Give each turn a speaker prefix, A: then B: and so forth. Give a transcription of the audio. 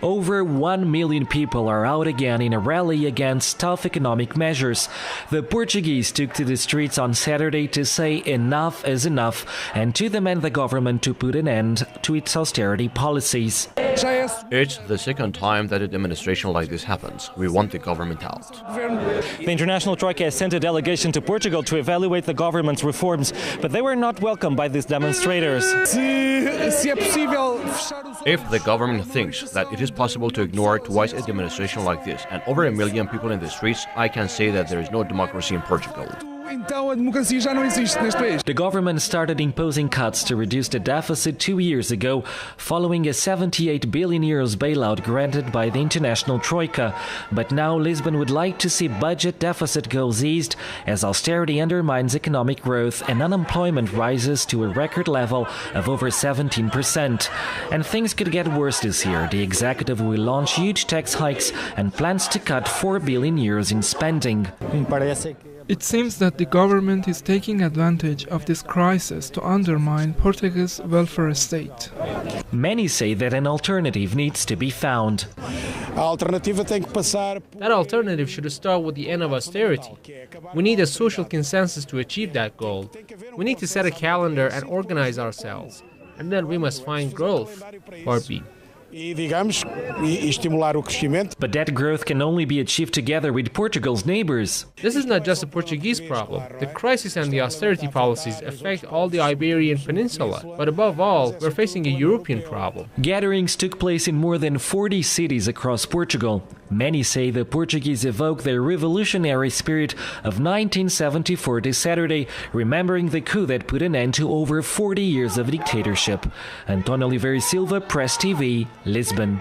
A: Over 1 million people are out again in a rally against tough economic measures. The Portuguese took to the streets on Saturday to say enough is enough and to demand the government to put an end to its austerity policies.
B: It's the second time that a demonstration like this happens. We want the government out.
C: The international troika has sent a delegation to Portugal to evaluate the government's reforms, but they were not welcomed by these demonstrators.
B: If the government thinks that it is possible to ignore twice a demonstration like this and over 1 million people in the streets, I can say that there is no democracy in Portugal.
A: The government started imposing cuts to reduce the deficit 2 years ago, following a 78 billion euros bailout granted by the international troika. But now Lisbon would like to see budget deficit goals eased as austerity undermines economic growth and unemployment rises to a record level of over 17%. And things could get worse this year. The executive will launch huge tax hikes and plans to cut 4 billion euros in spending.
D: It seems that the government is taking advantage of this crisis to undermine Portuguese welfare state.
A: Many say that an alternative needs to be found.
E: That alternative should start with the end of austerity. We need a social consensus to achieve that goal. We need to set a calendar and organize ourselves. And then we must find growth. Part B.
A: But that growth can only be achieved together with Portugal's neighbors.
E: This is not just a Portuguese problem. The crisis and the austerity policies affect all the Iberian Peninsula. But above all, we're facing a European problem.
A: Gatherings took place in more than 40 cities across Portugal. Many say the Portuguese evoke their revolutionary spirit of 1974 this Saturday, remembering the coup that put an end to over 40 years of dictatorship. António Oliveira Silva, Press TV, Lisbon.